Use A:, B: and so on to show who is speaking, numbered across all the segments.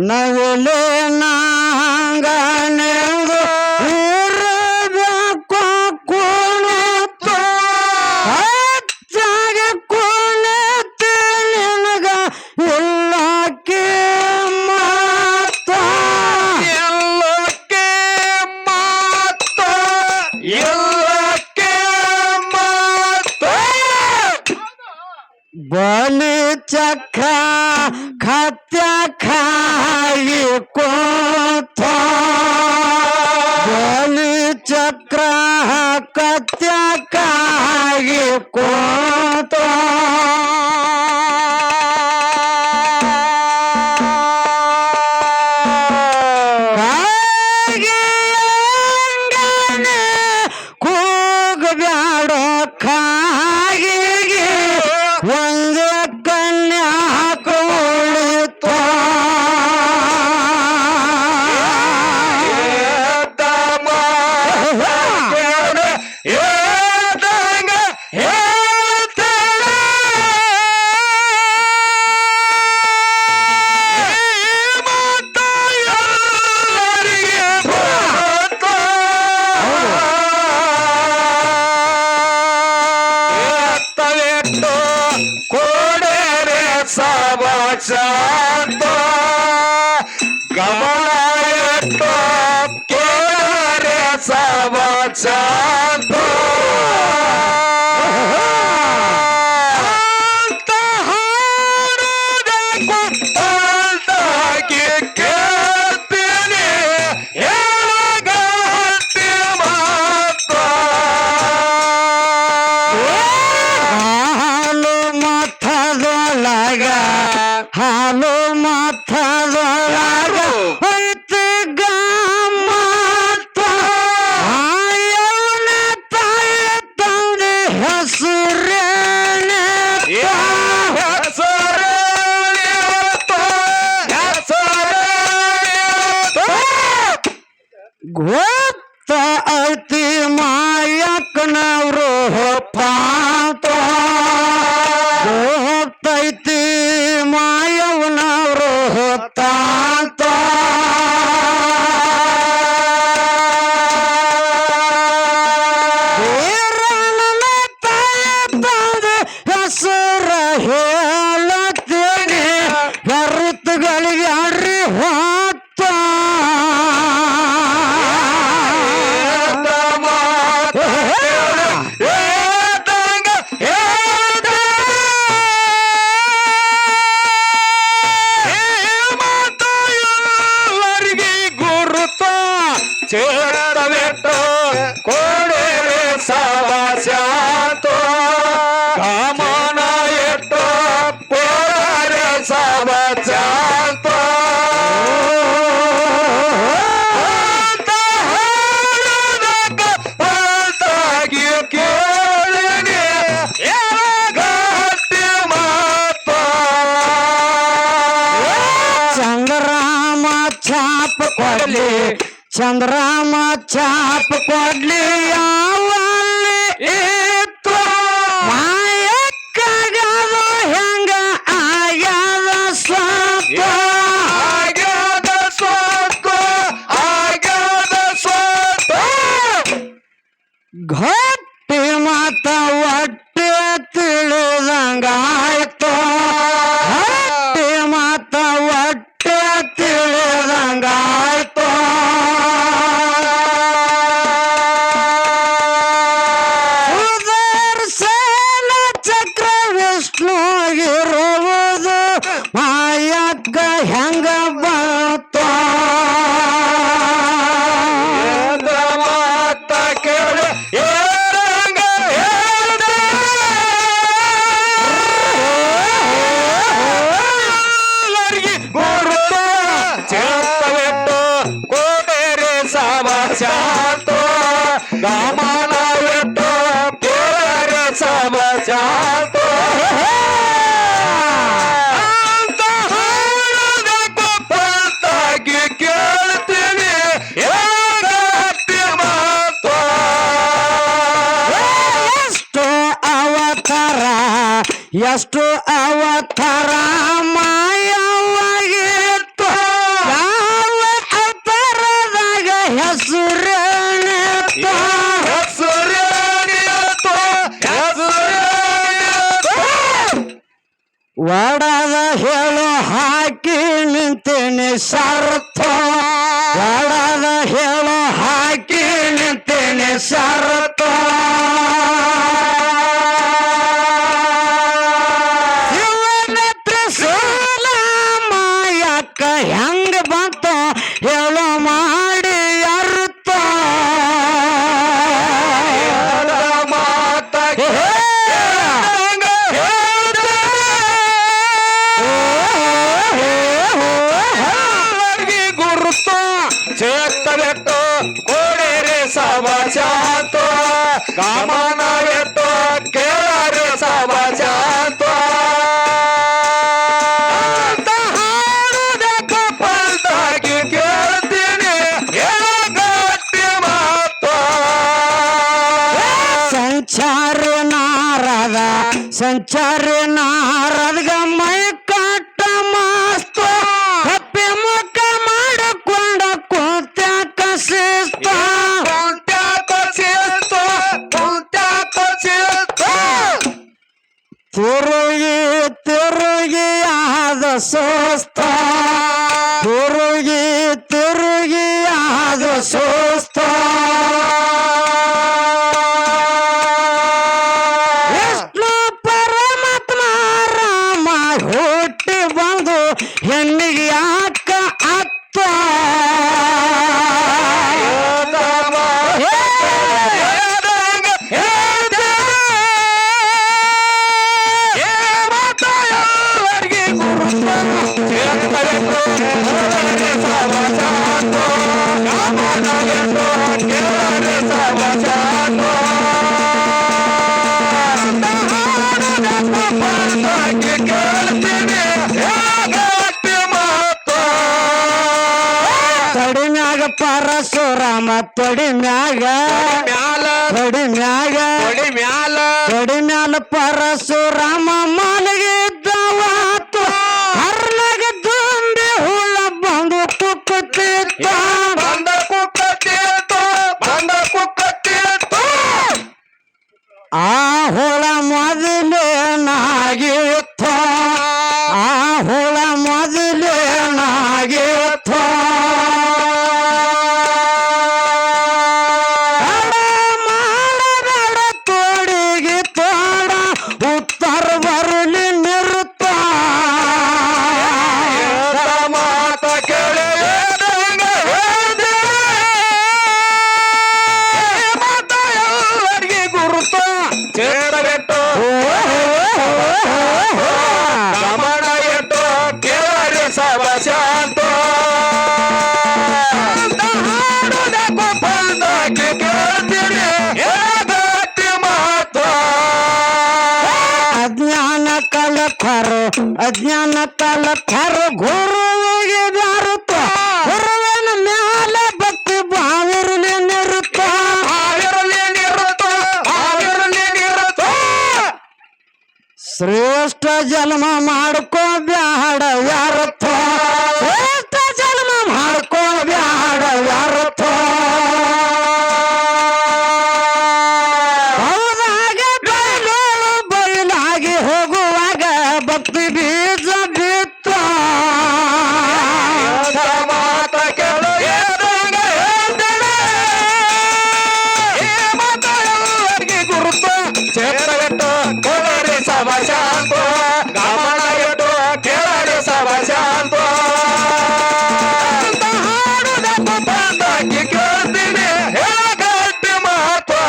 A: ನವಿಲೆ ನಾಂಗನೆಂದು ಇರಬೇಕು ಕುಣಿತ ಹೆಚ್ಚಾಗಿ ಕುಣಿತ ನಿನಗ ಇಲ್ಲಕ್ಕೆ ಮಾತ
B: ಇಲ್ಲಕ್ಕೆ ಮಾತ ಇಲ್ಲಕ್ಕೆ ಮಾತ
A: ಬಲಿ ಚಕ್ರ ಖತ್ಯ ಖಾಯಿ ಕೋತ ಬಲಿ ಚಕ್ರ ಕತ್ಯ ಖಾಯಿ ಕೋತ ಕೂಗಬ್ಯಾಡ ಕಾಯಿಗೆ ಒಂದು ಕನ್ಯಾ ಕುಳಿತ
B: ಶಾಂತ ಗಮನ ಕೇಳರೆ ಸವ ಶಾಂತ ಅಂತ ಹಾಡೋದಕ್ಕೂ ಅಂತಾಗಿ ಕೇಳ್ತೀನಿ ಹೇಳಗತ್ತಿ ಮಾತ
A: ಹಾಲು ಮಥದೊಳಗ ಹಾಲು ಮಥದೊಳಗ ಐತಿ ಗಮ್ಮತ್ತ ಆಯವನ ತಾಯಿ ತಂದೆ ಹೆಸರೇನೆ ಗೊತ್ತ ಐತಿ ಮಾಯಕ್ಕನವರು ಪಾತ ಗೊತ್ತೈತಿ ಮಾಯವನವರು ತಾತ ಹೆಸರ ಹೇಳತ್ತೀನಿ ಕರುತ್ತುಗಳಿಗೆ ಅರಿ ಹೊತ್ತ
B: ಚೇಳದವೆಟ್ಟು ಕೋಡೆರೆ ಸವ ಶಾಂತ ಗಮನ ಎಟ್ಟು ಕೋಡರೆ ಸವ ಶಾಂತ ಅಂತಾಗಿ ಕೇಳಿನಿ ಗಟ್ಟಿ ಮಾತ
A: ಚಂದ್ರಾಮ ಛಾಪ ಕೊಡ್ಲಿ ಚಂದ್ರಾಮ ಛಾಪ ಕೊಡ್ಲಿ ಯಾವಲ್ಲಿ ಇತ್ತು ಮಾಯಕ್ಕಾಗದು ಹೆಂಗ ಆಗ್ಯಾದ ಸತ್ತ
B: ಆಗ್ಯಾದ ಸ್ವತ್ತು ಆಗ್ಯಾದ ಸ್ವತ್ತು
A: ಗಟ್ಟಿ ಮಾತ ಒಟ್ಟೆ ತಿಳಿದಂಗಾಯ್ತು ಗಟ್ಟಿ ಮಾತ ಒಟ್ಟೆ ತಿಳಿದಂಗಾಯ್ತು ಸುದರ್ಶನ ಚಕ್ರ ವಿಷ್ಣು ಇರುವುದು ಮಾಯಕ್ಕ ಹೆಂಗ ಬಂತು
B: ಮಾತ ಕೇಳಿ ಏರಂಗ ಹೇಳ್ದ ಎಲ್ಲರಿಗೆ ಗುರುತ ಚೇತವೆಟ್ಟು ಕೋಟೆರೆ ಸವ ಶಾಂತ ಗಮನ ಎಟ್ಟು ಕೇಳರೆ ಸವ ಶಾಂತ ಅಂತ ಹಾಡೋದಕ್ಕೂ ಪಂತಾಗಿ ಕೇಳ್ತೀನಿ ಹೇಗತ್ತಿ ಮಾತ
A: ಎಷ್ಟು ಅವತಾರ ಎಷ್ಟು ಅವತಾರ ಮಾಯವಾಗಿತ್ತು ಒಡದ ಹೇಳು ಹಾಕಿ ನಿಂತೇನೆ ಶರತ್ತ ಒಡದ ಹೇಳು ಹಾಕಿ ನಿಂತೇನೆ ಶರತ್ತ ಶಿವನ ತ್ರಿಶೂಲ ಮಾಯಕ್ಕ ಹೆಂಗ ಬಂತು ಹೇಳು ಮಾಡಿ ಅರ್ಥ
B: ಚೇತವೆಟ್ಟು ಕೋಡೇರೆ ಸಮಾಚಾತ ಗಮನವೆಟ್ಟು ಕೇಳರೆ ಸಮಾಚಾತ ಪಲ್ತಾಗಿ ಕೇಳ್ತೀನಿ ಗಟ್ಟಿ ಮಾತು
A: ಸಂಚಾರಿ ನಾರದ ಮೈ ಕಟ್ಟ ಮಾಸ್ತು ಕಪ್ಪಿ ಮುಖ ಮಾಡಿಕೊಂಡ ಕೂತ್ಯಾಕ ಶಿಸ್ತ ತಿರುಗಿ ಆದ ಸೋಸ್ತ ತಿರುಗಿ ಆದ ಸೋಸ್ತ ವಿಷ್ಣು ಪರಮಾತ್ಮ ರಾಮ ಹುಟ್ಟಿ ಬಂದು ಹೆಣ್ಣಿಗೆ ಯಾಕ ಅತ್ತ ತೊಡಿಮ್ಯಾಗ ಪರಶುರಾಮ ತೊಡಿಮ್ಯಾಗ ಪರಶುರಾಮ ಮಲಗಿದ್ದವಾತು ಹರ್ನಾಗ ದುಂಬಿ ಹುಳ ಬಂದು ಕುಕ್ಕುತ್ತಿತ್ತ ಆ ಹುಳ ಮೊದಲೇನಾಗಿತ್ತ ಮಾಡಬೇಡ ತೋಡಿಗೆ ತೋಡ ಉತ್ತರ ಬರಲಿ ನಿರುತ್ತ
B: ಮಾತ ಕೇಳಿ ಮಾತ ಎಲ್ಲರಿಗೆ ಗುರುತ ಚೇಡಬೆಟ್ಟು ಗಮನ ಎಟ್ಟು ಕೇಳರಿ ಸವ ಶಾಂತ ಹಾಡುದಕ್ಕೂ ಪಲ್ದಾಕಿ ಕೇಳ್ತೀನಿ ಗಟ್ಟಿ ಮಾತು
A: ಅಜ್ಞಾನ ಕಲಕರು ಗುರುವಿಗೆ ಬ್ಯಾರುತ್ತ ಗುರುವಿನ ಮ್ಯಾಲ ಭಕ್ತಿ ಬಾವಿರಲಿ ನಿರುತ್ತ ಶ್ರೇಷ್ಠ ಜನ್ಮ ಮಾಡ್ಕೋ ಬ್ಯಾಡ ವ್ಯಾರಥ ಶ್ರೇಷ್ಠ ಜನ್ಮ ಮಾಡ್ಕೋ ಬ್ಯಾಡ ವ್ಯಾರಥ ಹೌದಾಗ ಬಯಲಾಗಿ ಹೋಗುವಾಗ ಭಕ್ತಿ ಬೀಜ ಬಿತ್ತ
B: ಮಾತ ಕೇಳು ಮಾತ ಎಲ್ಲರಿಗೆ ಗುರುತ ಚೇತವೆಟ್ಟು ಕೇಳರಿ ಸವ ಶಾಂತ ಗಮನ ಎಟ್ಟು ಕೇಳರಿ ಸವ ಶಾಂತ ಹಾಡುದಕ್ಕೂ ಪಲ್ದಾಕಿ ಕೇಳ್ತೀನಿ ಗಟ್ಟಿ ಮಾತು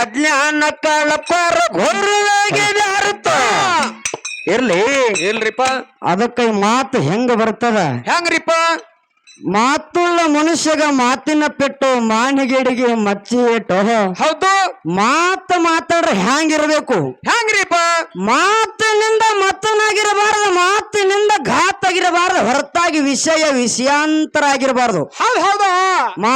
A: ಅಜ್ಞಾನ ಕಳಪರ ಗುರುವಿಗೆ ಬ್ಯಾರುತ್ತ
B: ಇಲ್ರಿಪ್ಪ
A: ಅದಕ್ಕೆ ಮಾತು ಹೆಂಗ ಬರ್ತದ
B: ಹೆಂಗ್ರಿಪ್ಪ
A: ಮಾತುಳ್ಳ ಮನುಷ್ಯಗ ಮಾತಿನ ಪೆಟ್ಟು ಮಾನಿಗೆಡಿಗೆ ಮಚ್ಚಿ ಇಟ್ಟು
B: ಹೌದು
A: ಮಾತಾಡ್ರೆ ಹ್ಯಾಂಗಿರ್ಬೇಕು
B: ಹೆಂಗ್ರಿಪ್ಪ
A: ಮಾತಿನಿಂದ ಮತ್ತನಾಗಿರಬಾರದು ಮಾತಿನಿಂದ ಘಾತಾಗಿರಬಾರದು ಹೊರತಾಗಿ ವಿಷಯಾಂತರ ಆಗಿರಬಾರದು
B: ಹೌದು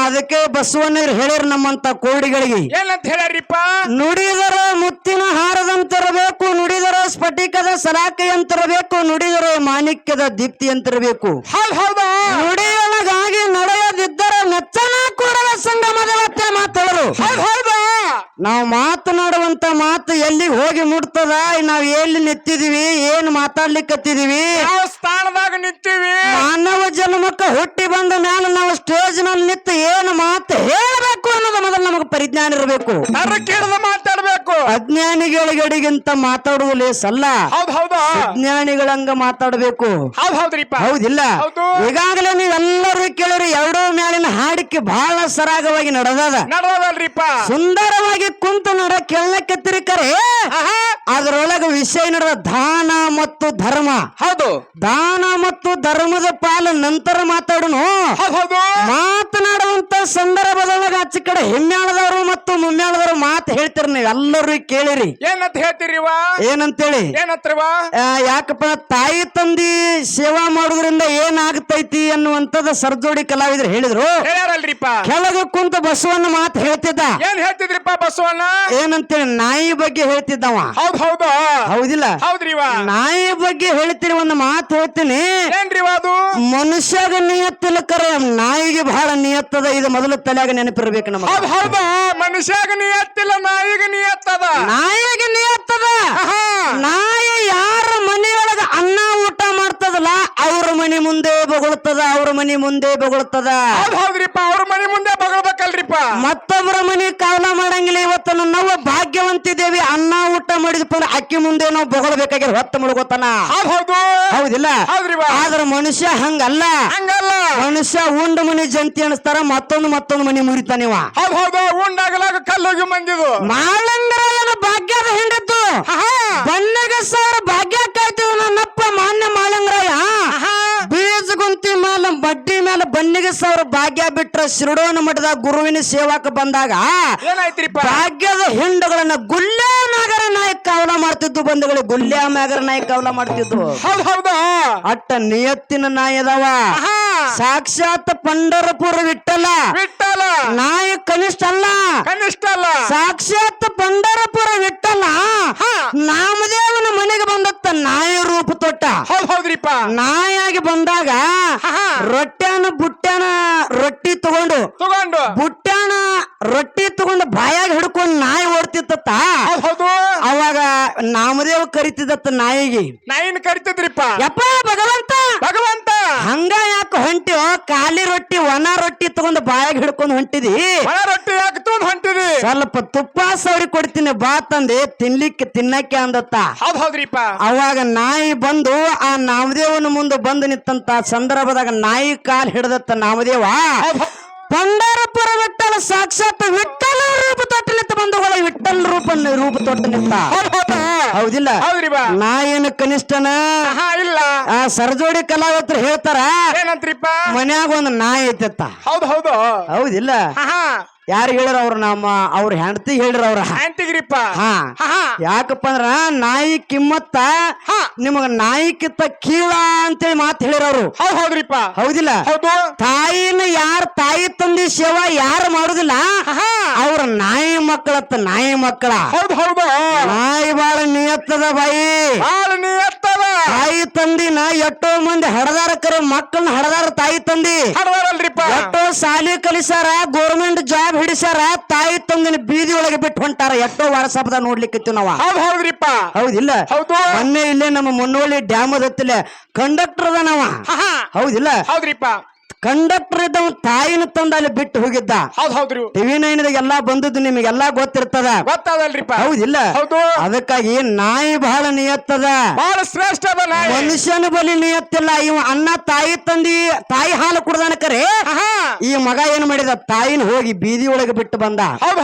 A: ಅದಕ್ಕೆ ಬಸವಣ್ಣರು ಹೇಳಿರ್ ನಮ್ಮಂತ ಕೋಡಿಗಳಿಗೆ
B: ಏನಂತ ಹೇಳ್ಯಾರಿಪ್ಪ
A: ನುಡಿದರ ಮುತ್ತಿನ ಹಾರದಂತಿರಬೇಕು ನುಡಿದರ ಸ್ಫಟಿಕದ ಸಲಾಕೆಯಂತಿರಬೇಕು ನುಡಿದರ ಮಾಣಿಕ್ಯದ ದೀಪ್ತಿಯಂತಿರಬೇಕು
B: ಹೌದು
A: ನುಡಿಯೊಳಗಾಗಿ ನಡೆಯದಿದ್ದರೆ ನೆಚ್ಚನ ಕೂಡಲ ಸಂಗಮದ ಮಾತಾಡರು
B: ಹೌದು
A: ನಾವು ಮಾತನಾಡುವಂತ ಮಾತು ಎಲ್ಲಿ ಹೋಗಿ ಮುಟ್ತದ ನಾವ್ ಎಲ್ಲಿ ನಿಂತಿದೀವಿ ಏನ್ ಮಾತಾಡ್ಲಿಕ್ಕತ್ತಿದೀವಿ
B: ಯಾವ ಸ್ಥಾನದಾಗ ನಿಂತೀವಿ
A: ಮಾನವ ಜನ್ಮಕ್ಕ ಹುಟ್ಟಿ ಬಂದ ಮೇಲೆ ನಾವು ಸ್ಟೇಜ್ ನಲ್ಲಿ ನಿಂತು ಏನು ಮಾತು ಹೇಳಬೇಕು ಅನ್ನೋದು ಮೊದಲು ನಮಗೆ ಪರಿಜ್ಞಾನ ಇರಬೇಕು.
B: ಕೇಳದ ಮಾತಾಡ್ಬೇಕು.
A: ಅಜ್ಞಾನಿಗಳಿಗಡಿಗಿಂತ ಮಾತಾಡುವ ಲೇಸಲ್ಲ.
B: ಹೌದ್ ಹೌದಾ
A: ವಿಜ್ಞಾನಿಗಳಂಗ ಮಾತಾಡಬೇಕು.
B: ಹೌದ್ರಿಪ್ಪ.
A: ಹೌದಿಲ್ಲ? ಈಗಾಗಲೇ ನೀವೆಲ್ಲರೂ ಕೇಳಿರಿ ಎರಡೂ ಮೇಲಿನ ಹಾಡಿಕೆ ಬಹಳ ಸರಾಗವಾಗಿ
B: ನಡೆದಲ್ರಿಪ್ಪ.
A: ಸುಂದರವಾಗಿ ಕುಂತು ನಡ ಕೇಳಕ್ಕೆತ್ತಿರಿ ಕರೆ ಅದರೊಳಗೆ ವಿಷಯ ನಡೆದ ದಾನ ಮತ್ತು ಧರ್ಮ.
B: ಹೌದು,
A: ದಾನ ಮತ್ತು ಧರ್ಮದ ಪಾಲ ನಂತರ ಮಾತಾಡೋನು. ಮಾತನಾಡುವಂತ ಸಂದರ್ಭದೊಳಗೆ ಆಚೆ ಕಡೆ ಹಿಮ್ಮ್ಯಾಳದವರು ಮತ್ತು ಮುಮ್ಮ್ಯಾಳದವರು ಮಾತು ಹೇಳ್ತೀರಿ ನೀವು ಎಲ್ಲರೂ ಕೇಳಿರಿ.
B: ಏನಂತ ಹೇಳ್ತೀರಿವ?
A: ಏನಂತೇಳಿ ಯಾಕಪ್ಪ ತಾಯಿ ತಂದಿ ಸೇವಾ ಮಾಡೋದ್ರಿಂದ ಏನಾಗ್ತೈತಿ ಅನ್ನುವಂಥದ್ದು ಸರ್ಜೋಡಿ ಕಲಾವಿದರು ಹೇಳಿದ್ರು. ಕೆಳಗೆ ಕುಂತ ಬಸವಣ್ಣ ಮಾತು ಹೇಳ್ತಿದ್ದ.
B: ಏನ್ ಹೇಳ್ತಿದ್ರಿಪ್ಪ ಬಸವಣ್ಣ?
A: ಏನಂತೇಳಿ ನಾಯಿ ಬಗ್ಗೆ ಹೇಳ್ತಿದ್ದವ.
B: ಹೌದು
A: ಹೌದಿಲ್ಲ?
B: ಹೌದ್ರಿವ.
A: ನಾಯಿ ಬಗ್ಗೆ ಹೇಳ್ತೀರಿ ಒಂದು ಮಾತು ಹೇಳ್ತೀನಿ.
B: ಏನ್ರಿವ ಅದು?
A: ಮನುಷ್ಯಾಗ ನಿಯತ್ತಿಲ್ಲ ಕರೆ ನಾಯಿಗೆ ಬಹಳ ನಿಯತ್ತದ. ಇದು ಮೊದಲು ತಲೆಯಾಗ ನೆನಪಿರ್ಬೇಕು ನಮಗೆ.
B: ಹೌದು, ಮನುಷ್ಯಾಗ ನಿಯತ್ತಿಲ್ಲ ನಾಯಿಗೆ ನಿಯತ್ತದ. ನಾಯಿಗೆ ನಿಯತ್ತದ.
A: ನಾಯಿ ಯಾರ ಮನೆಯೊಳಗ ಅನ್ನ ಊಟ ಮಾಡ್ತದಲ್ಲ ಅವ್ರ ಮನೆ ಮುಂದೆ ಬೊಗಳ್ತದ, ಅವ್ರ ಮನೆ ಮುಂದೆ ಬೊಗಳ್ತದ.
B: ಹೌದ್ರಿಪ್ಪ, ಅವ್ರ ಮನೆ ಮುಂದೆ ಬೊಗಳ್ಬೇಕಲ್ರಿಪ್ಪ.
A: ಮತ್ತೊಬ್ಬರ ಮನೆ ಕಾವಲ ಮಾಡಂಗಿಲ್ಲ. ಇವತ್ತು ನಾವು ಭಾಗ್ಯವಂತಿದ್ದೇವಿ, ಅನ್ನ ಊಟ ಮಾಡಿದಪ್ಪ ಅಕ್ಕಿ ಮುಂದೆ ನಾವು ಬೊಗಳ್ಬೇಕಾಗಿ ಹೊತ್ತ ಮುಳುಗೋತಾನ. ಹೌದಿಲ್ಲ? ಆದ್ರ ಮನುಷ್ಯ ಹಂಗಲ್ಲ. ಮನುಷ್ಯ ಉಂಡ ಮನಿ ಜಂತಿ ಅನಿಸ್ತಾರ, ಮತ್ತೊಂದು ಮನಿ ಮುರಿತಾನಿವ.
B: ಹೌದು, ಉಂಡಾಗಲಾಗ ಕಲ್ಲೋಗಿ ಮಂದಿದು
A: ಮಾಳಂಗರಾಯನ ಭಾಗ್ಯದ ಹಿಂಡದ್ದು ಬನ್ನಗ ಸಾವಿರ ಭಾಗ್ಯ ಕಾಯ್ತೀವಿ ನನ್ನಪ್ಪ ಮಾನ್ಯ ಮಾಳಂಗರಾಯ. ಬೀಜ ಗುಂತಿ ಮೇಲೆ ಬಡ್ಡಿ ಮೇಲೆ ಬನ್ನಿಗೆ ಸಾವಿರ ಭಾಗ್ಯ ಬಿಟ್ರ ಶಿರಡೋನ ಮಠದ ಗುರುವಿನ ಸೇವಾಕ ಬಂದಾಗ
B: ಏನಾಯ್ತ್ರಿಪ್ಪ?
A: ಭಾಗ್ಯದ ಹಿಂಡಗಳನ್ನ ಗುಲ್ಯಾ ನಾಗರ ನಾಯಕ್ ಕಾವಲ ಮಾಡ್ತಿದ್ದು. ಬಂಧುಗಳು ಗುಲ್ಯಾ ನಾಗರ ನಾಯಕ್ ಕಾವಲ ಮಾಡ್ತಿದ್ದು.
B: ಹೌದು,
A: ಅಟ್ಟ ನಿಯತ್ತಿನ ನಾಯದವ. ಸಾಕ್ಷಾತ್ ಪಂಡರಪುರ ವಿಠಲ ನಾಯ ಕನಿಷ್ಠ ಅಲ್ಲ. ಸಾಕ್ಷಾತ್ ಪಂಡರಪುರ ವಿಠಲ ನಾಮದೇವನ ಮನೆಗೆ ಬಂದತ್ತ ನಾಯ ರೂಪ ತೊಟ್ಟ.
B: ಹೌದ್ರಿಪ್ಪ.
A: ನಾಯಾಗಿ ಬಂದಾಗ ಬುಟ್ಟ್ಯಾನ ರೊಟ್ಟಿ ತಗೊಂಡು ಬುಟ್ಟ್ಯಾನ ರೊಟ್ಟಿ ತಗೊಂಡು ಬಾಯಾಗ ಹಿಡ್ಕೊಂಡು ನಾಯಿ ಓಡ್ತಿತ್ತ. ಅವಾಗ ನಾಮದೇವ ಕರಿತಿದತ್ತ ನಾಯಿಗೆ.
B: ನಾಯಿನ ಕರಿತಿದ್ರಿಪ್ಪ.
A: ಯಪ್ಪ ಭಗವಂತ ಹಂಗ ಯಾಕೆ ಹೊಂಟಿಯೋ? ಖಾಲಿ ರೊಟ್ಟಿ ಒಣ ರೊಟ್ಟಿ ತಗೊಂಡು ಬಾಯಾಗ ಹಿಡ್ಕೊಂಡು ಹೊಂಟಿದಿ.
B: ರೊಟ್ಟಿ ಯಾಕೆ ತಗೊಂಡು ಹೊಂಟಿದಿ?
A: ಸ್ವಲ್ಪ ತುಪ್ಪ ಸವರಿ ಕೊಡ್ತೀನಿ ಬಾ ತಂದೆ ತಿನ್ನಕ್ಕೆ ಅಂದತ್ತ.
B: ಹೌದ್ರಿಪ್ಪ.
A: ಅವಾಗ ನಾಯಿ ಬಂದು ಆ ನಾಮದೇವನ ಮುಂದೆ ಬಂದು ನಿಂತಂತ ಸಂದರ್ಭದಾಗ ನಾಯಿ ಕಾಲ್ ಹಿಡ್ದತ್ತ ನಾಮದೇವ. ಪಂಡರಪುರ ವಿಠಲ ಸಾಕ್ಷಾತ್ ವಿಠಲ ರೂಪ ತೊಟ್ಟು ನಿಂತ ಬಂಧುಗಳ ವಿಠಲ್ ರೂಪ ತೊಟ್ಟು ನಿಂತ. ಹೌದಿಲ್ಲ? ನಾಯಿನ ಕನಿಷ್ಠನ
B: ಇಲ್ಲ.
A: ಆ ಸರ್ಜೋಡಿ ಕಲಾವಿದರು ಹೇಳ್ತಾರ
B: ಏನಂತ್ರಿಪ್ಪ?
A: ಮನ್ಯಾಗ ಒಂದು ನಾಯಿ ಐತತ್ತ. ಹೌದಿಲ್ಲ? ಯಾರು ಹೇಳಿರ ಅವ್ರ ಅವ್ರ ಹೆಂಡತಿ ಹೇಳಿರ ಅವ್ರ
B: ಹೆಂಡತಿಗ್ರಿಪ್ಪ.
A: ಯಾಕಪ್ಪ ಅಂದ್ರ ನಾಯಿ ಕಿಮ್ಮತ್ತ ನಿಮಗ ನಾಯಿ ಕಿತ್ತ ಕೀಳ ಅಂತೇಳಿ ಮಾತು ಹೇಳಿರವ್ರು.
B: ಹೌದ್ರಿಪ್ಪ.
A: ಹೌದಿಲ್ಲ? ತಾಯಿನ ತಾಯಿ ತಂದಿ ಸೇವಾ ಯಾರು ಮಾಡುದಿಲ್ಲ ಅವ್ರ ನಾಯಿ ಮಕ್ಕಳತ್ತ. ನಾಯಿ ಮಕ್ಕಳ. ನಾಯಿ ಬಾಳ ನಿಯತ್ತದ ಬಾಯಿ,
B: ಬಾಳ ನಿಯತ್ತದ.
A: ತಾಯಿ ತಂದಿನ ಎಷ್ಟೋ ಮಂದಿ ಹಡದಾರ ಕರೆ ಮಕ್ಕಳನ್ನ ಹಡದಾರ. ತಾಯಿ ತಂದಿ ಎಷ್ಟೋ ಶಾಲಿ ಕಲಿಸಾರ, ಗೋರ್ಮೆಂಟ್ ಜಾಬ್ ಹಿಡಿಸಾರ, ತಾಯಿ ತಂದಿನ ಬೀದಿ ಒಳಗೆ ಬಿಟ್ಟು ಹೊಂಟಾರ. ಎಷ್ಟೋ ವಾಟ್ಸಪ್ದಾಗ ನೋಡ್ಲಿಕ್ಕೆ ನಾವ. ಹೌದಿಲ್ಲ? ಮೊನ್ನೆ ಇಲ್ಲೇ ನಮ್ಮ ಮುನ್ನೋಳಿ ಡ್ಯಾಮ್ ಅದತ್ತಿಲ್ಲ ಕಂಡಕ್ಟರ್ ಅದ ನಾವ. ಹೌದಿಲ್ಲ? ಕಂಡಕ್ಟರ್ ಇದ್ದವ ತಾಯಿನ ತಂದ ಅಲ್ಲಿ ಬಿಟ್ಟು ಹೋಗಿದ್ದ. ಟಿವಿ 9 ಎಲ್ಲಾ ಬಂದದ್ದು ನಿಮಗೆಲ್ಲಾ ಗೊತ್ತಿರ್ತದ. ಹೌದಿಲ್ಲ? ಅದಕ್ಕಾಗಿ ನಾಯಿ ಬಹಳ ನಿಯತ್ತದ,
B: ಬಹಳ ಶ್ರೇಷ್ಠ.
A: ಮನುಷ್ಯನ ಬಲಿ ನಿಯತ್ತಿಲ್ಲ. ಇವ ಅನ್ನ ತಾಯಿ ಹಾಲು ಕುಡ್ದಾನ ಕರೆ ಈ ಮಗ ಏನ್ ಮಾಡಿದ ತಾಯಿನ ಹೋಗಿ ಬೀದಿ ಒಳಗೆ ಬಿಟ್ಟು ಬಂದ.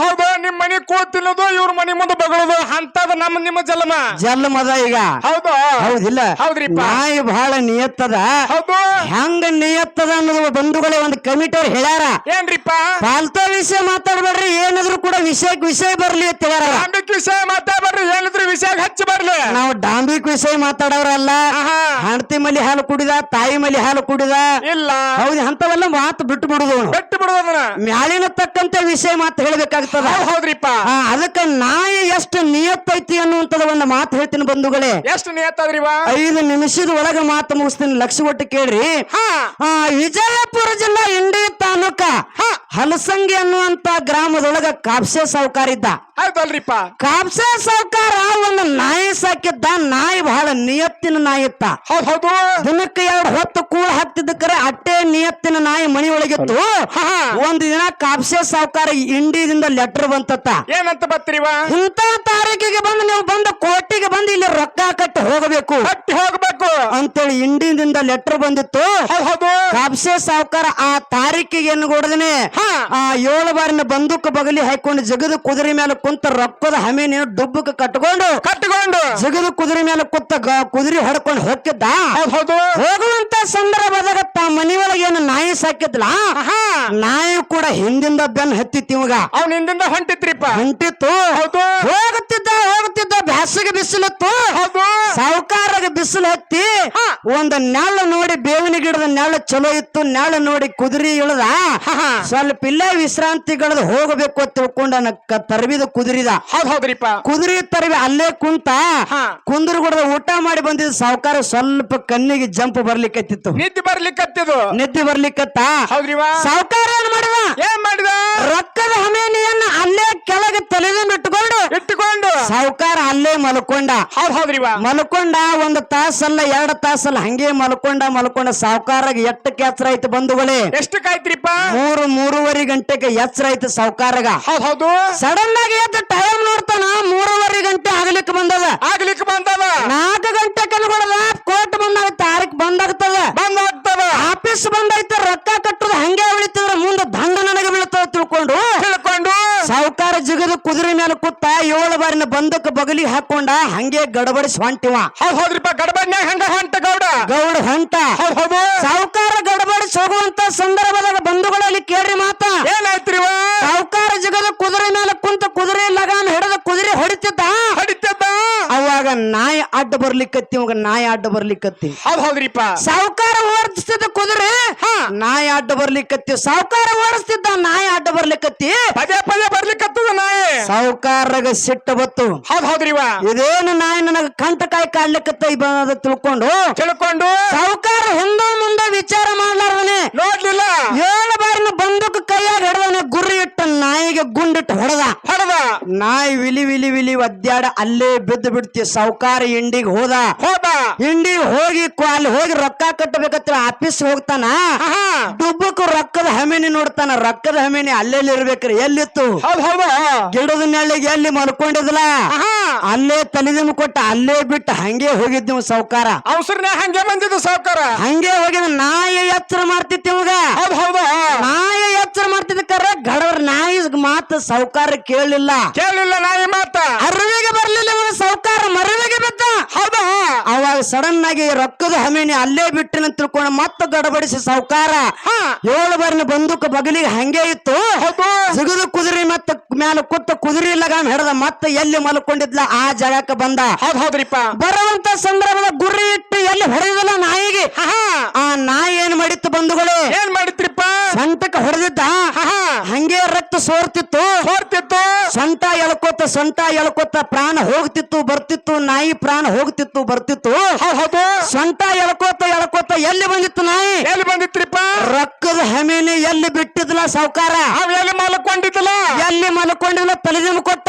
B: ನಿಮ್ ಮನಿ ಕೂತಿಲ್ಲದು ಇವ್ರ ಮನಿ ಮುಂದೆ ಬಗಳದು ಅಂತದ ನಿಮ್ಮ ಜನ್ಮದ
A: ಈಗ. ಹೌದಿಲ್ಲ? ನಾಯಿ ಬಹಳ ನಿಯತ್ತದ. ಹೆಂಗ ನಿಯತ್ತದ ಅನ್ನೋದು ಬಂಧುಗಳೇ ಒಂದು ಕಮಿಟಿಯವ್ರು ಹೇಳ್ಯಾರ.
B: ಏನ್ರಿಪ್ಪ?
A: ಪಾಲ್ತ ವಿಷಯ ಮಾತಾಡ್ಬೇಡ್ರಿ, ಏನಾದ್ರು ಕೂಡ ವಿಷಯ ಬರ್ಲಿ ಅಂತ ಹೇಳ್ಯಾರ.
B: ಡಾಂಬಿಕ್ ವಿಷಯ ಮಾತಾಡ್ಬೇಡ್ರಿ, ಏನಾದ್ರು ವಿಷಯ ಹಚ್ಚಿ ಬರ್ಲಿ.
A: ನಾವು ಡಾಂಬಿಕ್ ವಿಷಯ ಮಾತಾಡೋರಲ್ಲ. ಹೆಂಡತಿ ಮಲಿ ಹಾಲು ಕುಡಿದ, ತಾಯಿ ಮಲಿ ಹಾಲು ಕುಡಿದ
B: ಇಲ್ಲ.
A: ಹೌದು, ಅಂತವೆಲ್ಲ ಮಾತು ಬಿಟ್ಟು ಬಿಡುದು. ಮ್ಯಾಲಿನ ತಕ್ಕಂತೆ ವಿಷಯ ಮಾತು ಹೇಳ್ಬೇಕಾಗ್ತದ.
B: ಹೌದ್ರಿಪ್ಪ.
A: ಅದಕ್ಕ ನಾಯಿ ಎಷ್ಟು ನಿಯತ್ತೈತಿ ಅನ್ನುವಂಥದ್ದು ಒಂದು ಮಾತು ಹೇಳ್ತೀನಿ ಬಂಧುಗಳೇ.
B: ಎಷ್ಟು ನಿಯತ್ತದ್ರಿವ?
A: 5 ನಿಮಿಷದ ಒಳಗ ಮಾತು ಮುಗಿಸ್ತೀನಿ, ಲಕ್ಷ ಒಟ್ಟು ಕೇಳ್ರಿ. ವಿಜಯಪುರ ಜಿಲ್ಲಾ ಇಂಡಿ ತಾಲೂಕ ಹಲಸಂಗಿ ಅನ್ನುವಂತ ಗ್ರಾಮದೊಳಗ ಕಾಪ್ಸೆ ಸಾವುಕಾರ ಇದ್ದ.
B: ಹೌದಲ್ರಿಪ್ಪ
A: ಕಾಪ್ಸೆ ಸಾವ್ಕಾರ ಒಂದು ನಾಯಿ ಸಾಕಿದ್ದ. ನಾಯಿ ಬಹಳ ನಿಯತ್ತಿನ ನಾಯಿ ಇತ್ತ.
B: ಹೌದು
A: ದಿನಕ್ಕೆ 2 ಹೊತ್ತು ಕೂಳ ಹಾಕ್ತಿದ್ದ ಕರೆ ಅಟ್ಟೆ ನಿಯತ್ತಿನ ನಾಯಿ ಮನಿ ಒಳಗಿತ್ತು. ಒಂದ್ ದಿನ ಕಾಪ್ಸೆ ಸಾವ್ಕಾರ ಇಂಡಿದಿಂದ ಲೆಟರ್ ಬಂತತ್ತ.
B: ಏನಂತ ಬತ್ರಿವ?
A: ಇಂತ ತಾರೀಕಿಗೆ ಬಂದು ನೀವು ಬಂದು ಕೋರ್ಟಿಗೆ ಬಂದು ಇಲ್ಲಿ ರೊಕ್ಕ ಕಟ್ಟಿ ಹೋಗಬೇಕು ಅಂತೇಳಿ ಇಂಡಿಯಿಂದ ಲೆಟರ್ ಬಂದಿತ್ತು.
B: ಹೌದು
A: ಕಾಪ್ಸೆ ಸಾವ್ಕಾರ ಆ ತಾರೀಕಿಗೆ ಏನು ಕೊಡದನೆ 7 ಬಾರಿನ ಬಂದೂಕ ಬಗಲಿ ಹಾಕೊಂಡು ಜಗದ ಕುದುರೆ ಮೇಲೆ ಕುಂತ ರೊಕ್ಕದ ಹಮೇನಿ ಡುಬ್ಬಕ್ಕೆ ಕಟ್ಕೊಂಡು ಜಗದ ಕುದುರೆ ಮೇಲೆ ಕುತ್ತ ಕುದುರೆ ಹೊಡ್ಕೊಂಡು ಹೋಗಿದ್ದ.
B: ಹೌದು
A: ಹೋಗುವಂತ ಸಂದರ್ಭದಾಗ ಮನಿಯೊಳಗೆ ಏನು ನಾಯಿ ಸಾಕಿದ್ಲ, ನಾಯಿ ಕೂಡ ಹಿಂದಿಂದ ಬೆನ್ ಹತ್ತಿತ್ತು. ಇವಾಗ
B: ಅವ್ನ ಹಿಂದಿಂದ ಹೊಂಟಿತ್ರಿಪ್ಪ.
A: ಹೊಂಟಿತ್ತು. ಹೋಗುತ್ತಿದ್ದ ಬ್ಯಾಸಿಗೆ ಬಿಸಿಲಿತ್ತು. ಸಾವುಕಾರಗೆ ಬಿಸಿಲು ಹತ್ತಿ ಒಂದ್ ನೆಳ ನೋಡಿ, ಬೇವಿನ ಗಿಡದ ನೆಳ ಚಲೋ ಇತ್ತು. ನೆಳ ನೋಡಿ ಕುದುರೆ ಇಳದ ಸ್ವಲ್ಪ ಇಲ್ಲೇ ವಿಶ್ರಾಂತಿಗಳದ ಹೋಗಬೇಕು ಅಂತ ತಿಳ್ಕೊಂಡ ತರಬಿದ ಕುದುರಿದ.
B: ಹೌದ್ರಿಪ್ಪ
A: ಕುದುರೆ ತರಬಿ ಅಲ್ಲೇ ಕುಂತ ಕುಂದ್ರ ಗುಡದ ಊಟ ಮಾಡಿ ಬಂದಿದ್ದ ಸಾವುಕಾರ ಸ್ವಲ್ಪ ಕಣ್ಣಿಗೆ ಜಂಪ್ ಬರ್ಲಿಕ್ಕತ್ತಿತ್ತು. ನಿದ್ದೆ ಬರ್ಲಿಕ್ಕತ್ತ. ಸಾವುಕಾರ ಏನ್ ಮಾಡಿದ? ರೊಕ್ಕದ ಹಮೇನಿಯನ್ನ ಅಲ್ಲೇ ಕೆಳಗೆ ತಲೆದಿಂದ ಇಟ್ಟುಕೊಂಡು ಸಾವುಕಾರ ಅಲ್ಲೇ ಮಲ್ಕೊಂಡ. ಮಲ್ಕೊಂಡ 1 ತಾಸಲ್ಲ 2 ತಾಸಲ್ಲ ಹಂಗೆ ಮಲ್ಕೊಂಡ ಸಾವುಕಾರಾಗ ಎಷ್ಟು ಎಚ್ಚರ ಆಯ್ತು ಬಂಧುಗಳೇ?
B: ಎಷ್ಟಕ್ಕಾಯ್ತ್ರಿಪ್ಪ?
A: 3-3:30 ಗಂಟೆಗೆ ಎಚ್ಚರ ಆಯ್ತು ಸಾವುಕಾರಾಗ.
B: ಹೌದು
A: ಸಡನ್ ಆಗಿ ಎದ್ದು ಟೈಮ್ ನೋಡ್ತಾನ 3:30 ಗಂಟೆ ಆಗ್ಲಿಕ್ಕೆ ಬಂದದ. 4 ಗಂಟೆ ಕನ್ಗೊಳದ ಕೋರ್ಟ್ ಬಂದಾಗ ತಾರೀಕ್ ಬಂದಾಗ್ತದ. ಆಫೀಸ್ ಬಂದೈತೆ, ರೊಕ್ಕ ಕಟ್ಟುದು ಹಂಗೆ ಉಳಿತದ್ರ ಮುಂದೆ ದಂಡ ನನಗೆ ಬೀಳ್ತದ ತಿಳ್ಕೊಂಡು ಸಾವುಕಾರ ಜಿಗದ ಕುದುರೆ ಮೇಲೆ ಕೂತ 7 ಬಾರಿನ ಬಂದಕ್ಕೆ ಬಗಲಿಗೆ ಹಾಕೊಂಡ ಹಂಗೆ ಗಡಬಡಿಸಿ ಹೊಂಟಿವ.
B: ಹೌದ್ರಿಪ್ಪ ಗಡಬಡ್ನ್ಯಾಗ ಹಂಗ ಹೊಂಟ ಗೌಡ
A: ಹೊಂಟ. ಸಾವುಕಾರ ಗಡಬಡಿಸಿ ಹೋಗುವಂತ ಸಂದರ್ಭದಾಗ ಬಂಧುಗಳಲ್ಲಿ ಕೇಳ್ರಿ ಮಾತ
B: ಏನಾಯ್ತ್ರಿವ?
A: ಸಾವುಕಾರ ಜಿಗದ ಕುದುರೆ ಮೇಲೆ ಕುಂತ ಕುದುರೆ ಲಗಾಮ ಹಿಡಿದ ಕುದುರೆ ಹೊಡಿತಿದ್ದ. ಅವಾಗ ನಾಯಿ ಅಡ್ಡ ಬರ್ಲಿಕ್ಕತ್ತಿ. ನಾಯಿ ಅಡ್ಡ ಬರ್ಲಿಕ್ಕತ್ತಿ.
B: ಹೌದ್ರಿಪ್ಪ
A: ಸಾವುಕಾರ ಓಡಿಸ್ತಿದ್ದ ಕುದುರೆ ನಾಯಿ ಅಡ್ಡ ಬರ್ಲಿಕ್ಕತ್ತಿ. ಸಾವುಕಾರ ಓಡಿಸ್ತಿದ್ದ ನಾಯಿ ಅಡ್ಡ ಬರ್ಲಿಕ್ಕತ್ತಿ.
B: ಪದೇ ಬರ್ಲಿಕ್ಕತ್ತದ ನಾಯಿ.
A: ಸಾವುಕಾರಗ ಸಿಟ್ಟ ಬತ್ತು.
B: ಹೌದ್ರಿವ
A: ಇದೇನು ನಾಯಿ ನನಗ ಕಂಟಕಾಯಿ ಕಾಡ್ಲಿಕ್ಕತ್ತ ತಿಳ್ಕೊಂಡು ಸಾವುಕಾರ ಹಿಂದೆ ಮುಂದೆ ವಿಚಾರ ಮಾಡ್ಲಾರ್ದನೆ
B: ನೋಡ್ಲಿಲ್ಲ.
A: 7 ಬಾರಿನ ಬಂದೂಕ ಕೈಯಾಗ ಹಿಡ್ದನೆ ಗುರಿ ಇಟ್ಟ ನಾಯಿಗೆ ಗುಂಡಿಟ್ಟು ಹೊಡೆದ. ನಾಯಿ ವಿಲಿ ಒದ್ದಾಡ ಅಲ್ಲೇ ಬಿದ್ದು ಬಿಡ್ತಿ. ಸಾವುಕಾರ ಇಂಡಿಗೆ ಹೋದ. ಇಂಡಿಗೆ ಹೋಗಿ ಅಲ್ಲಿ ಹೋಗಿ ರೊಕ್ಕ ಕಟ್ಟಬೇಕತ್ರ ಆಫೀಸ್ ಹೋಗ್ತಾನ. ಡುಬ್ಬಕ್ಕೂ ರೊಕ್ಕದ ಹಮೇನಿ ನೋಡ್ತಾನ. ರೊಕ್ಕದ ಹಮೇನಿ ಅಲ್ಲೆಲ್ಲಿ ಇರ್ಬೇಕ್ರಿ. ಎಲ್ಲಿತ್ತು? ಗಿಡದ ನೆಳ್ಳಿಗೆ ಎಲ್ಲಿ ಮಲ್ಕೊಂಡಿದ್ಲ ಅಲ್ಲೇ ತಲೆದಿಮ್ ಕೊಟ್ಟ ಅಲ್ಲೇ ಬಿಟ್ಟು ಹಂಗೆ ಹೋಗಿದ್ ನೀವು ಸಾವುಕಾರ.
B: ಹಂಗೆ ಬಂದಿದ್ದು ಸಾವುಕಾರ.
A: ಹಂಗೆ ಹೋಗಿದ್ ನಾಯಿ ಎಚ್ಚರ ಮಾಡ್ತಿತ್ತು ಇವಾಗ. ನಾಯಿ ಎಚ್ಚರ ಮಾಡ್ತಿದ್ದ ಕರೆ ಗಡವ್ರ ನಾಯಿ ಮಾತು ಸಾವುಕಾರ ಕೇಳಲಿಲ್ಲ
B: ನಾಯಿ ಮಾತ.
A: ಅರಿವಿಗೆ ಬರ್ಲಿಲ್ಲ ಸಾವುಕಾರ, ಮರವಿಗೆ ಬಿದ್ದ. ಅವಾಗ ಸಡನ್ ಆಗಿ ರೊಕ್ಕದ ಹಮೇನಿ ಅಲ್ಲೇ ಬಿಟ್ಟಿನ ತಿಳ್ಕೊಂಡು ಮತ್ತೆ ಗಡಬಡಿಸಿ ಸಾವುಕಾರ 7 ಬಾರಿನ ಬಂದೂಕ ಬಗಲಿಗೆ ಹಂಗೆ ಇತ್ತು. ಸಿಗದ ಕುದುರೆ ಮತ್ತೆ ಮ್ಯಾಲ ಕೂತ ಕುದುರೆ ಲಗಾಮ ಹಿಡದ ಮತ್ತೆ ಎಲ್ಲಿ ಮಲ್ಕೊಂಡಿದ್ಲ ಆ ಜಾಗಕ್ಕೆ ಬಂದ.
B: ಹೌದ್ರಿಪ್ಪ
A: ಬರುವಂತ ಸಂದರ್ಭದ ಗುರಿ ಇಟ್ಟು ಎಲ್ಲಿ ಹೊಡೆದಿಲ್ಲ ನಾಯಿಗೆ. ಆ ನಾಯಿ ಏನ್ ಮಾಡಿತ್ತು ಬಂಧುಗಳು?
B: ಏನ್ ಮಾಡಿತ್ರಿಪ್ಪ?
A: ಸೊಂಟಕ್ಕೆ ಹೊಡೆದಿದ್ದ. ಹಂಗೆ ರಕ್ತ ಸೋರ್ತಿತ್ತು. ಸೊಂಟ ಎಳ್ಕೋತ ಪ್ರಾಣ ಹೋಗ್ತಿತ್ತು ಬರ್ತಿತ್ತು. ನಾಯಿ ಪ್ರಾಣ ಹೋಗ್ತಿತ್ತು ಬರ್ತಿತ್ತು. ಸೊಂಟ ಎಳ್ಕೋತ ಎಲ್ಲಿ ಬಂದಿತ್ತು ನಾಯಿ?
B: ಎಲ್ಲಿ ಬಂದಿತ್ರಿಪ್ಪ?
A: ರೊಕ್ಕದ ಹಮೇನಿ ಎಲ್ಲಿ ಬಿಟ್ಟಿದ್ಲ ಸಾವುಕಾರ? ಎಲ್ಲಿ ಮಲ್ಕೊಂಡಿದ್ಲ ತಲೆದಿಂಬು ಕೊಟ್ಟ.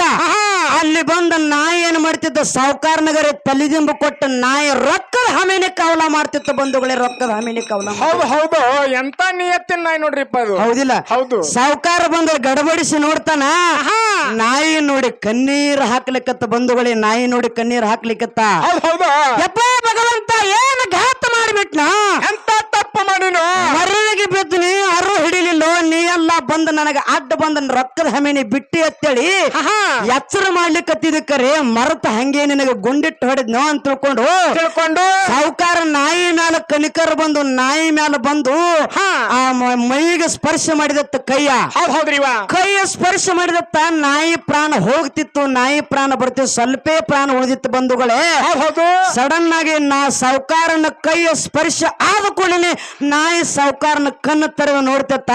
A: ಅಲ್ಲಿ ಬಂದ ನಾಯಿ ಏನ್ ಮಾಡ್ತಿದ್ದ? ಸಾವುಕಾರ ನಗರ ತಲೆದಿಂಬು ಕೊಟ್ಟ ನಾಯಿ ರೊಕ್ಕದ ಹಮೇನಿ ಕವಲ ಮಾಡ್ತಿತ್ತು ಬಂಧುಗಳೇ. ರೊಕ್ಕದ ಹಮೇನಿ ಕವಲ.
B: ಹೌದು ಎಂತ ನಿಯತ್ತಿನ ನಾಯಿ ನೋಡ್ರಿಪ್ಪ ಅದು.
A: ಹೌದಿಲ್ಲ? ಹೌದು. ಸಾವುಕಾರ ಬಂದ ಗಡಬಡಿಸಿ ನೋಡ್ತಾನ. ನಾಯಿ ನೋಡಿ ಕಣ್ಣೀರ್ ಹಾಕ್ಲಿಕ್ಕತ್ತ ಬಂಧುಗಳೇ. ನಾಯಿ ನೋಡಿ ಕಣ್ಣೀರ್ ಹಾಕ್ಲಿಕ್ಕತ್ತ. ಯಪ್ಪ ಭಗವಂತ ಏನ್ ಘಾತ ಮಾಡಿಬಿಟ್ನ?
B: ಎಂತ ತಪ್ಪು ಮಾಡಿನ?
A: ಮರಳಿಗೆ ಬಿದ್ದು ಅರು ಹಿಡಿಲಿಲ್ಲ. ನೀ ಎಲ್ಲ ಬಂದ ನನಗ ಅಡ್ಡ ಬಂದ ರೊಕ್ಕದ ಹಮೇನಿ ಬಿಟ್ಟಿ ಅಂತೇಳಿ ಎಚ್ಚರ ಮಾಡ್ಲಿಕ್ಕತ್ತಿದ ಕರೆ ಮರತ ಹಂಗೆ ನಿನಗೆ ಗುಂಡಿಟ್ಟು ಹೊಡೆದ್ನೋ ಅಂತ ತಿಳ್ಕೊಂಡು ಸಾವುಕಾರ ನಾಯಿ ಮ್ಯಾಲ ಕನಿಕರ ಬಂದು ನಾಯಿ ಮ್ಯಾಲ ಬಂದು ಆ ಮೈಗೆ ಸ್ಪರ್ಶ ಮಾಡಿದತ್ತ ಕೈಯ. ಕೈಯ ಸ್ಪರ್ಶ ಮಾಡಿದತ್ತ ನಾಯಿ ಪ್ರಾಣ ಹೋಗ್ತಿತ್ತು. ನಾಯಿ ಪ್ರಾಣ ಬರ್ತಿತ್ತು. ಸ್ವಲ್ಪೇ ಪ್ರಾಣ ಉಳಿದಿತ್ತು ಬಂಧುಗಳೇ. ಸಡನ್ ಆಗಿ ಸಾವುಕಾರನ ಕೈಯ ಸ್ಪರ್ಶ ಆದ ಕೂಡಲೇ ನಾಯಿ ಸಾವುಕಾರನ ಕಣ್ಣು ತೆರವು ನೋಡ್ತತ್ತ.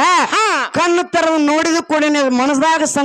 A: ಕಣ್ಣು ತೆರವು ನೋಡಿದ ಕೂಡಲೇ ಮನಸ್ದಾಗ